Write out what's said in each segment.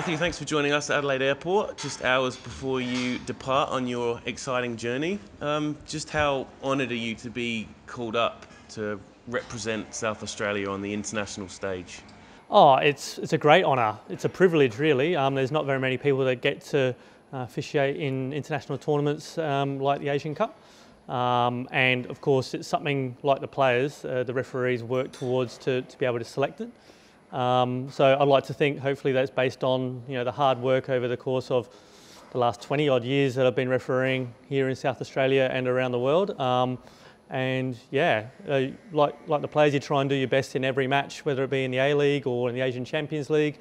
Matthew, thanks for joining us at Adelaide Airport, just hours before you depart on your exciting journey. Just how honoured are you to be called up to represent South Australia on the international stage? Oh, it's a great honour. It's a privilege, really. There's not very many people that get to officiate in international tournaments like the Asian Cup. And of course, it's something like the players, the referees work towards to be able to select it. So I'd like to think, hopefully, that's based on the hard work over the course of the last 20 odd years that I've been refereeing here in South Australia and around the world. And yeah, like the players, you try and do your best in every match, whether it be in the A-League or in the Asian Champions League.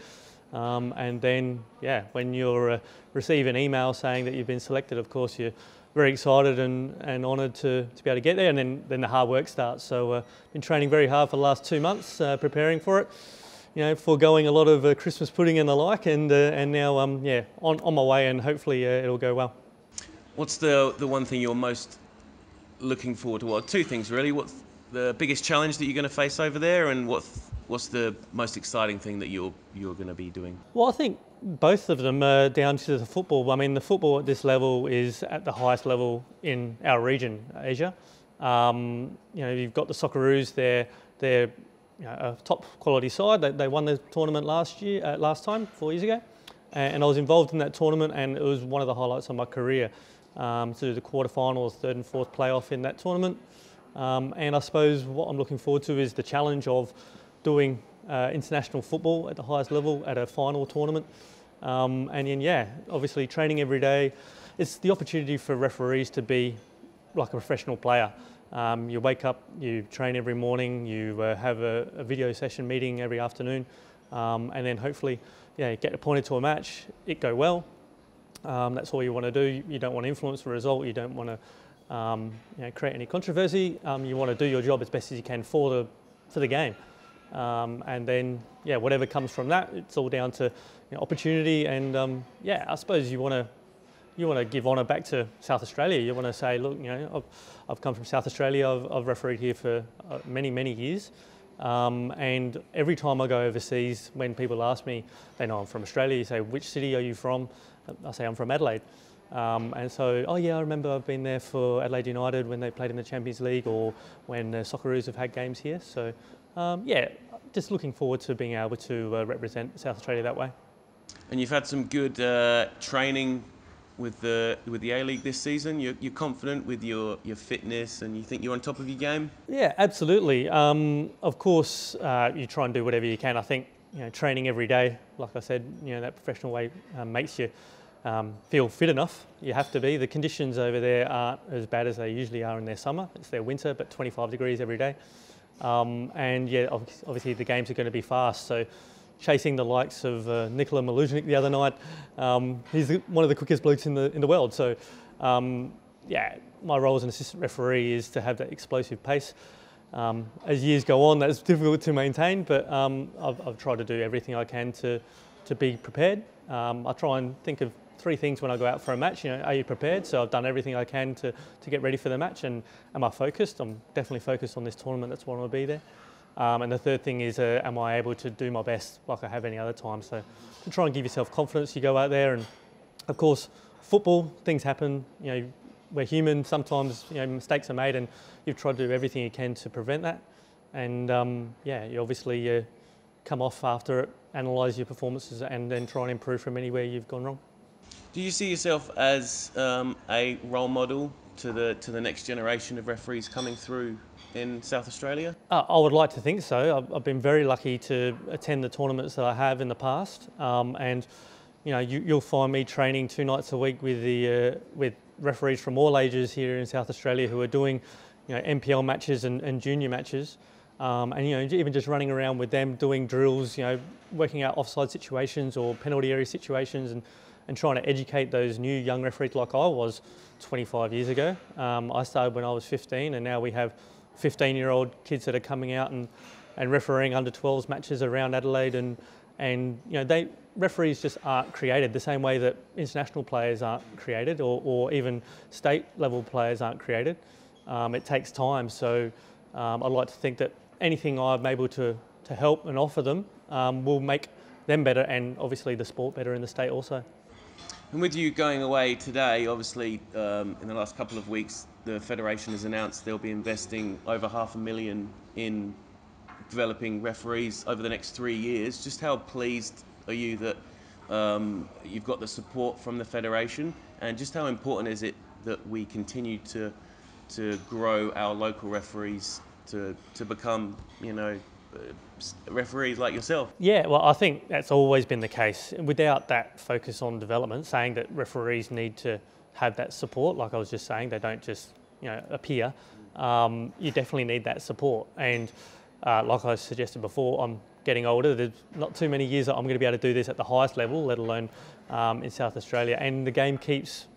And then, yeah, when you receive an email saying that you've been selected, of course, you're very excited and honoured to be able to get there. And then the hard work starts. So been training very hard for the last 2 months, preparing for it. Foregoing a lot of Christmas pudding and the like, and now yeah, on my way, and hopefully it'll go well. What's the one thing you're most looking forward to? Well, two things really. What's the biggest challenge that you're going to face over there, and what's the most exciting thing that you're going to be doing? Well, I think both of them are down to the football. I mean, the football at this level is at the highest level in our region, Asia. You've got the Socceroos. They're a top quality side. They won the tournament last time, 4 years ago, and I was involved in that tournament, and it was one of the highlights of my career. To do the quarterfinals, third and fourth playoff in that tournament, and I suppose what I'm looking forward to is the challenge of doing international football at the highest level at a final tournament, and then yeah, obviously training every day. It's the opportunity for referees to be like a professional player. You wake up, you train every morning, you have a video session meeting every afternoon, and then hopefully, yeah, get appointed to a match, it go well. That's all you want to do. You don't want to influence the result. You don't want to create any controversy. You want to do your job as best as you can for the game, and then yeah, whatever comes from that, it's all down to opportunity. And yeah, I suppose you want to give honour back to South Australia. You want to say, look, I've come from South Australia. I've refereed here for many years. And every time I go overseas, when people ask me, they know I'm from Australia. You say, which city are you from? I say I'm from Adelaide. And so, oh yeah, I remember I've been there for Adelaide United when they played in the Champions League, or when Socceroos have had games here. So yeah, just looking forward to being able to represent South Australia that way. And you've had some good training with the A-League this season. You're confident with your fitness, and you think you're on top of your game? Yeah, absolutely. Of course, you try and do whatever you can. I think training every day, like I said, that professional way makes you feel fit enough. You have to be. The conditions over there aren't as bad as they usually are in their summer. It's their winter, but 25 degrees every day. And yeah, obviously the games are going to be fast. So chasing the likes of Nikola Miluzhnik the other night, he's one of the quickest blokes in the world. So yeah, my role as an assistant referee is to have that explosive pace. As years go on, that's difficult to maintain, but I've tried to do everything I can to be prepared. I try and think of 3 things when I go out for a match. Are you prepared? So I've done everything I can to get ready for the match. And am I focused? I'm definitely focused on this tournament. That's why I want to be there. And the third thing is, am I able to do my best like I have any other time? So to try and give yourself confidence, you go out there, and of course, football, things happen. We're human. Sometimes mistakes are made, and you've tried to do everything you can to prevent that. And yeah, you obviously come off after it, analyse your performances, and then try and improve from anywhere you've gone wrong. Do you see yourself as a role model to the next generation of referees coming through in South Australia? I would like to think so. I've been very lucky to attend the tournaments that I have in the past, and you'll find me training 2 nights a week with referees from all ages here in South Australia who are doing NPL matches and junior matches, and even just running around with them doing drills, working out offside situations or penalty area situations, and trying to educate those new young referees like I was 25 years ago. I started when I was 15, and now we have 15-year-old kids that are coming out and refereeing under 12s matches around Adelaide, and referees just aren't created the same way that international players aren't created, or even state level players aren't created. It takes time, so I'd like to think that anything I'm able to help and offer them will make them better and obviously the sport better in the state also. And with you going away today, obviously in the last couple of weeks, the Federation has announced they'll be investing over $500,000 in developing referees over the next 3 years. Just how pleased are you that you've got the support from the Federation, and just how important is it that we continue to grow our local referees to become, referees like yourself? Yeah, well, I think that's always been the case. Without that focus on development, saying that referees need to have that support, like I was just saying, they don't just appear. You definitely need that support. And like I suggested before, I'm getting older. There's not too many years that I'm going to be able to do this at the highest level, let alone in South Australia. And the game keeps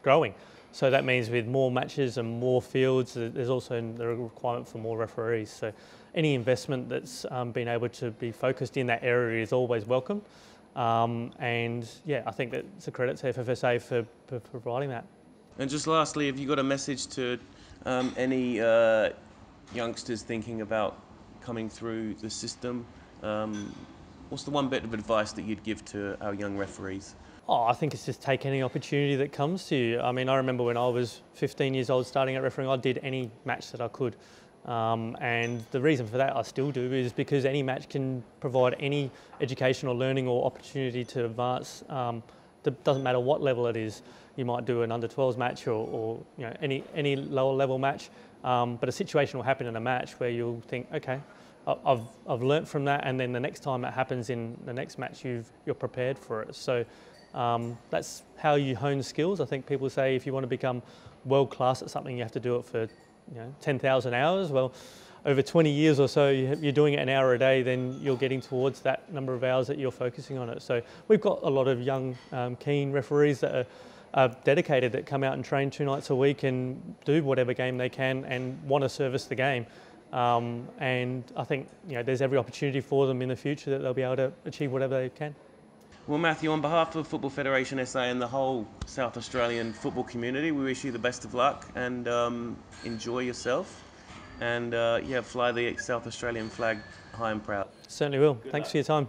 growing. So that means with more matches and more fields, there's also the requirement for more referees. So any investment that's been able to be focused in that area is always welcome. And yeah, I think that it's a credit to FFSA for providing that. And just lastly, have you got a message to any youngsters thinking about coming through the system? What's the one bit of advice that you'd give to our young referees? Oh, I think it's just take any opportunity that comes to you. I mean, I remember when I was 15 years old starting at refereeing, I did any match that I could. And the reason for that I still do is because any match can provide any educational learning or opportunity to advance. It doesn't matter what level it is. You might do an under-12s match or any lower level match, but a situation will happen in a match where you'll think, okay, I've learnt from that, and then the next time it happens in the next match, you're prepared for it. So that's how you hone skills. I think people say if you want to become world class at something, you have to do it for 10,000 hours. Well, over 20 years or so, you're doing it an hour a day, then you're getting towards that number of hours that you're focusing on it. So we've got a lot of young, keen referees that are dedicated, that come out and train 2 nights a week and do whatever game they can and want to service the game. And I think there's every opportunity for them in the future that they'll be able to achieve whatever they can. Well, Matthew, on behalf of Football Federation SA and the whole South Australian football community, we wish you the best of luck and enjoy yourself. And fly the South Australian flag high and proud. Certainly will. Thanks for your time.